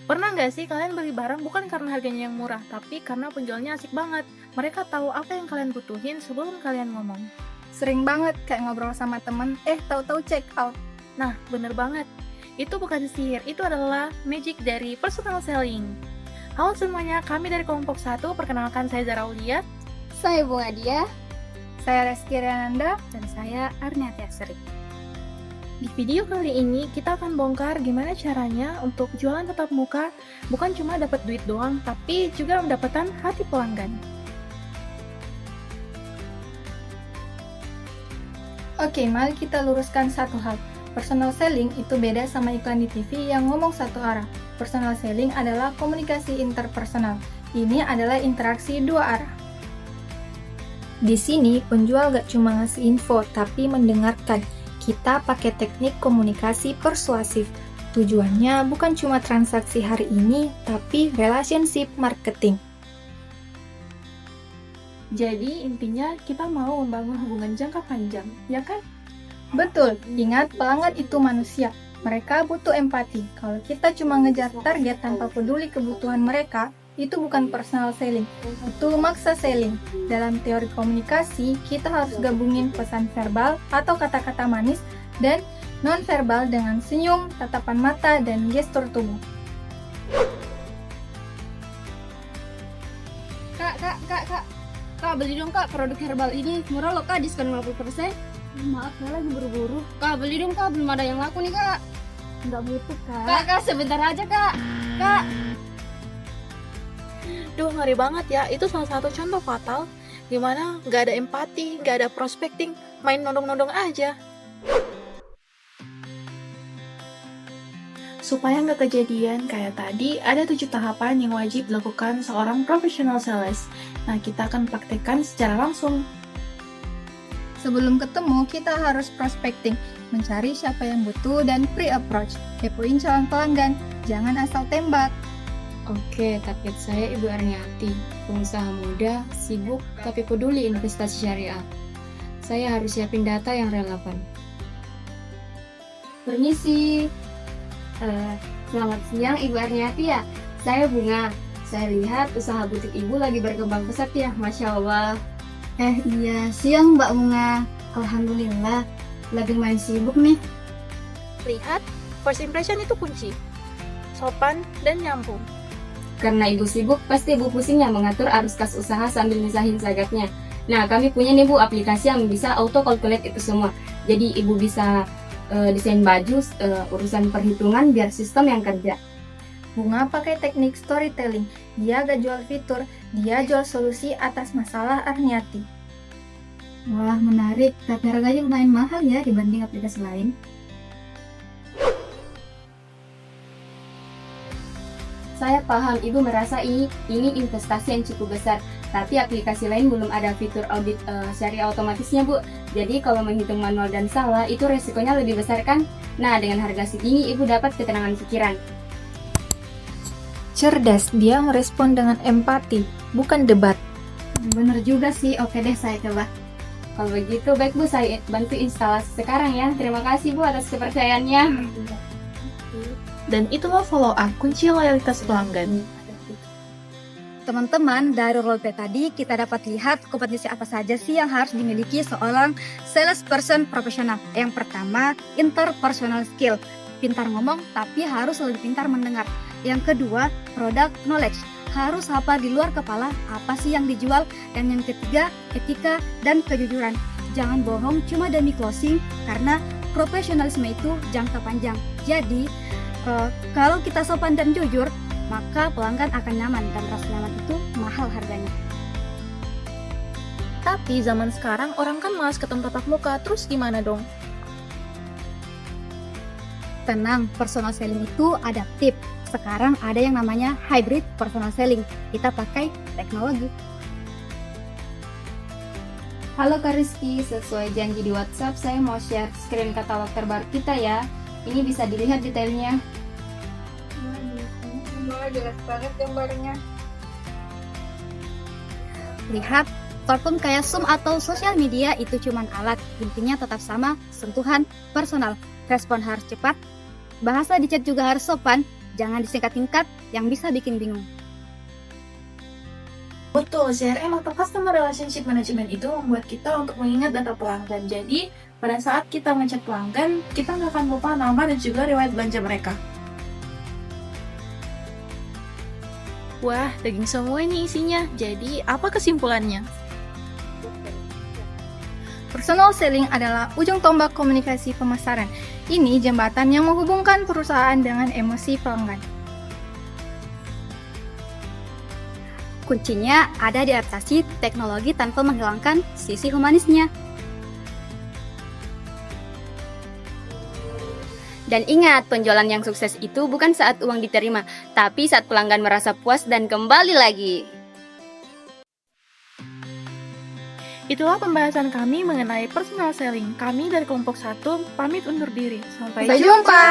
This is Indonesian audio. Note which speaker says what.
Speaker 1: Pernah nggak sih kalian beli barang bukan karena harganya yang murah, tapi karena penjualnya asik banget? Mereka tahu apa yang kalian butuhin sebelum kalian ngomong.
Speaker 2: Sering banget kayak ngobrol sama temen, tahu-tahu check out.
Speaker 1: Nah, bener banget. Itu bukan sihir, itu adalah magic dari personal selling. Halo semuanya, kami dari kelompok 1, perkenalkan saya Zara Aulia.
Speaker 3: Saya Bunga Dia.
Speaker 2: Saya Reski Riananda.
Speaker 3: Dan saya Arniati Asri.
Speaker 1: Di video kali ini kita akan bongkar gimana caranya untuk jualan tatap muka bukan cuma dapat duit doang, tapi juga mendapatkan hati pelanggan.
Speaker 2: Oke, mari kita luruskan satu hal. Personal selling itu beda sama iklan di TV yang ngomong satu arah. Personal selling adalah komunikasi interpersonal. Ini adalah interaksi dua arah. Di sini, penjual gak cuma ngasih info, tapi mendengarkan. Kita pakai teknik komunikasi persuasif. Tujuannya bukan cuma transaksi hari ini, tapi relationship marketing.
Speaker 1: Jadi intinya kita mau membangun hubungan jangka panjang, ya kan?
Speaker 2: Betul, ingat pelanggan itu manusia. Mereka butuh empati. Kalau kita cuma ngejar target tanpa peduli kebutuhan mereka, itu bukan personal selling, itu maksa selling. Dalam teori komunikasi, kita harus gabungin pesan verbal atau kata-kata manis dan non-verbal dengan senyum, tatapan mata, dan gestur tubuh.
Speaker 3: Kak, beli dong kak produk herbal ini. Murah loh kak, diskon 50%. Maaf, saya lagi buru-buru. Kak, beli dong kak, belum ada yang laku nih kak.
Speaker 2: Nggak butuh, Kak.
Speaker 3: Kak, sebentar aja kak. Kak.
Speaker 1: Duh, ngeri banget ya. Itu salah satu contoh fatal dimana nggak ada empati, nggak ada prospecting, main nodong-nodong aja. Supaya nggak kejadian kayak tadi, ada 7 tahapan yang wajib dilakukan seorang professional sales. Nah, kita akan praktekkan secara langsung.
Speaker 2: Sebelum ketemu, kita harus prospecting, mencari siapa yang butuh dan pre-approach. Kepoin calon pelanggan, jangan asal tembak.
Speaker 3: Oke, target saya Ibu Arniati, pengusaha muda, sibuk tapi peduli investasi syariah. Saya harus siapin data yang relevan. Permisi. Selamat siang Ibu Arniati ya. Saya Bunga. Saya lihat usaha butik Ibu lagi berkembang pesat ya, Masya Allah. Iya, siang Mbak Bunga. Alhamdulillah, lagi main sibuk nih.
Speaker 1: Lihat, first impression itu kunci. Sopan dan nyambung.
Speaker 3: Karena Ibu sibuk, pasti Ibu pusing ya mengatur arus kas usaha sambil misahin zagatnya. Nah, kami punya nih Bu aplikasi yang bisa auto calculate itu semua. Jadi Ibu bisa desain baju, urusan perhitungan biar sistem yang kerja.
Speaker 2: Bunga pakai teknik storytelling. Dia gak jual fitur, dia jual solusi atas masalah Arniati.
Speaker 3: Wah, menarik. Tapi harganya lumayan mahal ya dibanding aplikasi lain. Saya paham Ibu merasa ini investasi yang cukup besar, tapi aplikasi lain belum ada fitur audit syariah otomatisnya Bu. Jadi kalau menghitung manual dan salah, itu resikonya lebih besar kan? Nah, dengan harga segini Ibu dapat ketenangan pikiran.
Speaker 2: Cerdas, dia merespon dengan empati, bukan debat.
Speaker 3: Bener juga sih, oke deh saya coba. Kalau begitu baik Bu, saya bantu instalasi sekarang ya. Terima kasih Bu atas kepercayaannya.
Speaker 1: Dan itulah follow up, kunci loyalitas pelanggan.
Speaker 4: Teman-teman, dari roleplay tadi kita dapat lihat kompetensi apa saja sih yang harus dimiliki seorang salesperson profesional. Yang pertama, interpersonal skill. Pintar ngomong tapi harus lebih pintar mendengar. Yang kedua, product knowledge. Harus hafal di luar kepala apa sih yang dijual. Dan yang ketiga, etika dan kejujuran. Jangan bohong cuma demi closing karena profesionalisme itu jangka panjang. Jadi, kalau kita sopan dan jujur, maka pelanggan akan nyaman dan rasa nyaman itu mahal harganya.
Speaker 1: Tapi zaman sekarang orang kan malas ketemu tatap muka, terus gimana dong?
Speaker 4: Tenang, personal selling itu adaptif. Sekarang ada yang namanya hybrid personal selling. Kita pakai teknologi.
Speaker 3: Halo Kak Rizky, sesuai janji di WhatsApp, saya mau share screen katalog terbaru kita ya. Ini bisa dilihat detailnya.
Speaker 2: Jelas banget gambarnya.
Speaker 4: Lihat, walaupun kayak Zoom atau sosial media itu cuma alat, intinya tetap sama, sentuhan personal. Respon harus cepat, bahasa di chat juga harus sopan, Jangan disingkat-singkat yang bisa bikin bingung.
Speaker 1: Betul, CRM atau Customer Relationship Management itu membuat kita untuk mengingat data pelanggan. Jadi, pada saat kita ngecek pelanggan, kita nggak akan lupa nama dan juga riwayat belanja mereka. Wah, daging semua ini isinya. Jadi, apa kesimpulannya?
Speaker 2: Personal selling adalah ujung tombak komunikasi pemasaran. Ini jembatan yang menghubungkan perusahaan dengan emosi pelanggan.
Speaker 4: Kuncinya ada di adaptasi teknologi tanpa menghilangkan sisi humanisnya.
Speaker 3: Dan ingat, penjualan yang sukses itu bukan saat uang diterima, tapi saat pelanggan merasa puas dan kembali lagi.
Speaker 1: Itulah pembahasan kami mengenai personal selling. Kami dari kelompok 1 pamit undur diri. Sampai
Speaker 2: Sampai jumpa!